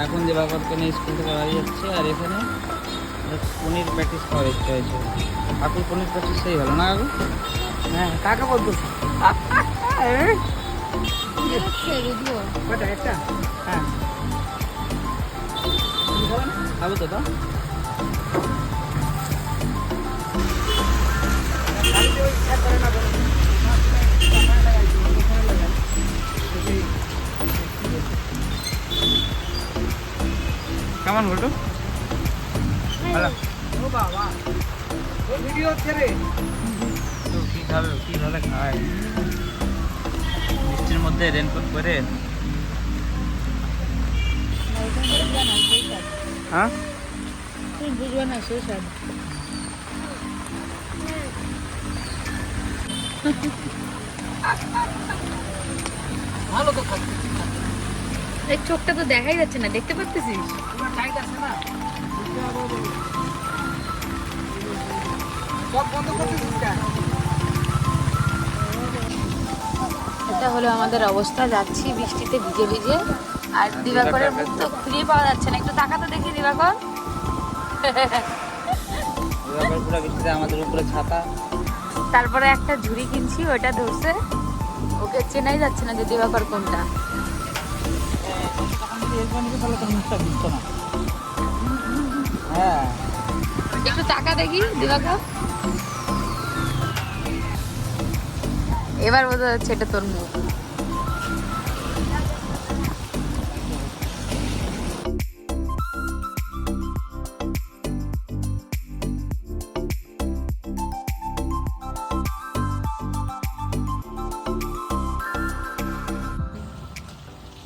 এখন দিবাকরকে নিয়ে স্কুল থেকে বাড়ি যাচ্ছে। আর এখানে পনির প্যাটিস খাওয়ার ইচ্ছা হয়েছে। কাকুর পনির প্যাটিস সেই ভালো না কাকু? হ্যাঁ কাকা বলতেছি একটা হ্যাঁ খাবো তো দাও। কেমন ঘটু? ভালো। ও বাবা ও ভিডিও হচ্ছে রে। তো কী খাবে, কীভাবে খায় বৃষ্টির মধ্যে রেনকোট পরে? হ্যাঁ তুই বুঝবে না সেই স্বাদ। ভালো তো খাচ্ছে এই চোখটা তো দেখাই যাচ্ছে না, দেখতে পাচ্ছিস? পুরো টাইট আছে না সব বন্ধ করতে দিচ্ছা। এটা হলো আমাদের অবস্থা, যাচ্ছি বৃষ্টিতে ভিজে ভিজে। আর দিবাকরের মুখ তো খুঁজে পাওয়া যাচ্ছে না, একটু তাকাতে দেখি দিবাকর। দিবাকর পুরো বৃষ্টিতে, আমাদের উপরে ছাতা। তারপরে একটা ঝুড়ি কিনছি, ওটা ধরছে, ওকে চেনাই যাচ্ছে না যে দিবাকর কোনটা। হ্যাঁ একটু তাকা দেখি দিবাকর। এবার বোঝা যাচ্ছে এটা তোর মুখ।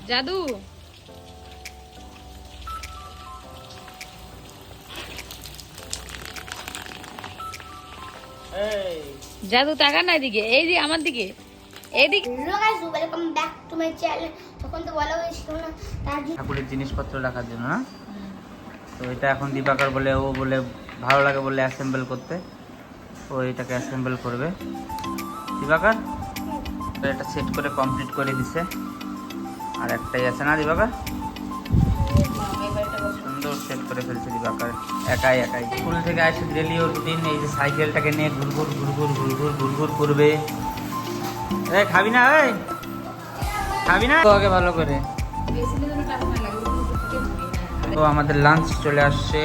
জাদু জাদু তাকা না এদিকে, এই যে আমার দিকে, এইদিকে। Hello guys, welcome back to my channel. তখন তো বলা হয়েছিল না তার জন্য ঠাকুরের জিনিসপত্র রাখার জন্য না? তো এটা এখন দিবাকর বলে, ও বলে ভালো লাগে বলে অ্যাসেম্বল করতে, ও এটাকে অ্যাসেম্বল করবে। দিবাকর তো এটা সেট করে কমপ্লিট করে দিছে। আর একটাই আছে না দিবাকর? সুন্দর সেট করে ফেলছে দিবাকর একাই একাই। স্কুল থেকে আসে ডেলি ও রুটিন, এই যে সাইকেলটাকে নিয়ে ঘুরঘুর ঘুরঘুর ঘুরঘুর ঘুরঘুর করবে। এই খাবি না? এই খাবি না তো আগে ভালো করে। তো আমাদের লাঞ্চ চলে আসছে।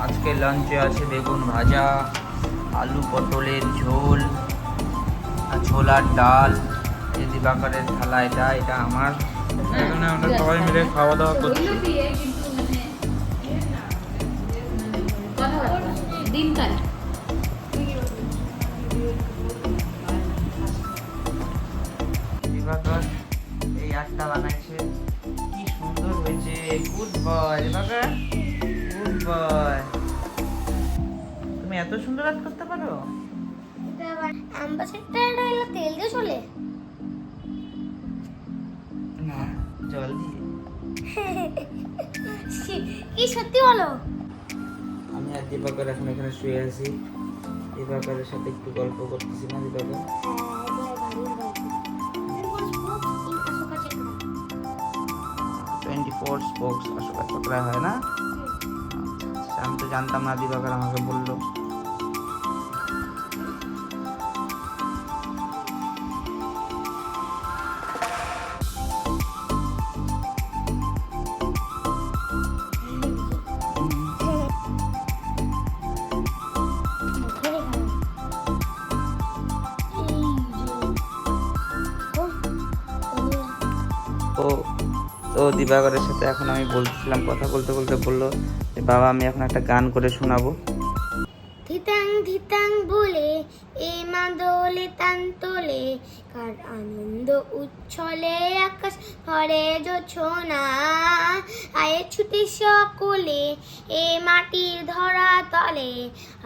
আজকে লাঞ্চে আছে বেগুন ভাজা, আলু পটলের ঝোল, আর ছোলার ডাল। এই দিবাকরের থালা, এটা এটা আমার। এখানে আমরা সবাই মিলে খাওয়া দাওয়া করছি। দিনকাল দিবাকর এই আটটা বানাইছে, কি সুন্দর হয়েছে। গুড বয় দিবাকর, গুড বয়। তুমি এত সুন্দর আর্ট করতে পারো? অ্যাম্বাসেডার হলো তেল দিয়ে চলে। না, জল দিয়ে। কি সত্যি বলো? আমি আর দিবাকর এখন এখানে শুয়ে আছি। দিবাকরের সাথে একটু গল্প করতেছি না দিবাকর? 24 স্পোকস অশোকা চক্রায় হয় না? আচ্ছা, আমি তো জানতাম না, দিবাকর আমাকে বললো। তো তো দিবাকরের সাথে এখন আমি বলছিলাম, কথা বলতে বলতে বললো যে বাবা আমি এখন একটা গান করে শোনাবো। ধিতাং ধিতাং বলে এ মা দোলে তান তোলে, কার আনন্দ উচ্ছলে আকাশ ভরে জোছনা, আয়ে ছুটি সকলে এ মাটির ধরা তলে,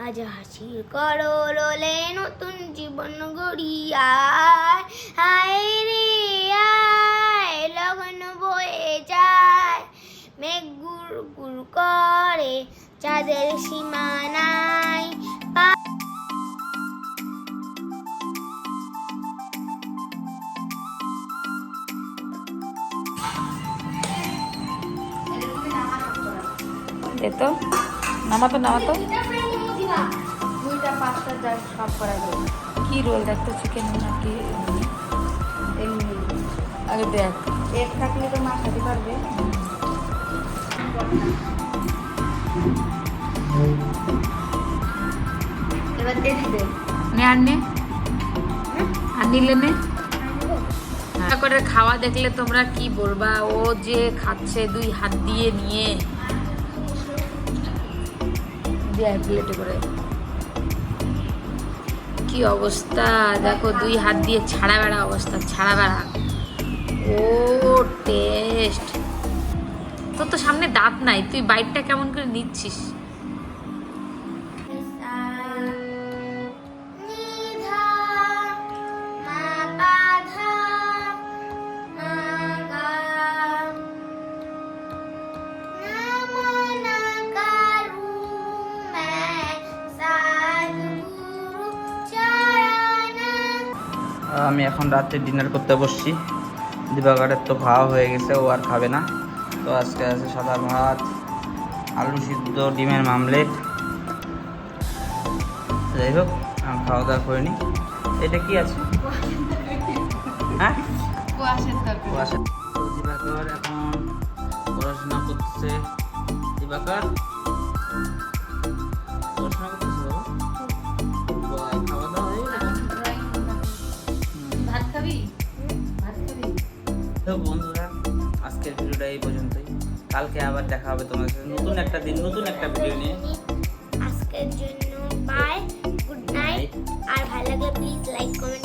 আজ হাসির করোলে নতুন জীবন গড়িয়ায়, আয় রে আয় লগন বয়ে যায়, মেঘ গুড় গুড় করে চাঁদের সীমানায়। দে তো, নামাতো নামাতো। এটা ফ্রাই করে দিবা। 2টা 5টা যা সব করা যাবে। কি রোল দেখতো, চিকেন নাকি এমনি? আগে দেখ, এক থাকলে তো মা খেতে পারবে। এবার এদি দে, নে আর নে, আর নিলে নে। করে খাওয়া দেখলে তোমরা কি বলবা, ও যে খাচ্ছে 2 হাত দিয়ে নিয়ে দিয়ে প্লেটে করে। কি অবস্থা দেখো, 2 হাত দিয়ে ছাড়া বেড়া অবস্থা, ছাড়া বেড়া। ও টেস্ট! তোর তো সামনে দাঁত নাই, তুই বাইটটা কেমন করে নিচ্ছিস? নিধা মা বাধা মা গা না মনা কারু মে সাধগুরু চরণা। আমি এখন রাতে ডিনার করতে বসছি। দিবাকরের তো খাওয়া হয়ে গেছে, ও আর খাবে না। তো আজকে আছে সাদা ভাত, আলু সিদ্ধ, ডিমের মামলেট। যাই হোক, আমি খাওয়া দাওয়া করিনি। এটা কি আছে? হ্যাঁ, কুয়াশের তরকারি। কুয়াশা। তো দিবাকর এখন পড়াশোনা করতেছে। দিবাকর পড়াশোনা করতেছে বাবা? খাওয়া দাওয়া হয়ে গেছে? ভাত খাবি? ভাত খাবি? তো বন্ধুরা, আজকের ভিডিওটা এই পর্যন্তই। কালকে আবার দেখা হবে তোমাদের সাথে নতুন একটা দিন, নতুন একটা ভিডিও নিয়ে। আজকের জন্য বাই, গুড নাইট। আর ভালো লাগলে প্লিজ লাইক কমেন্ট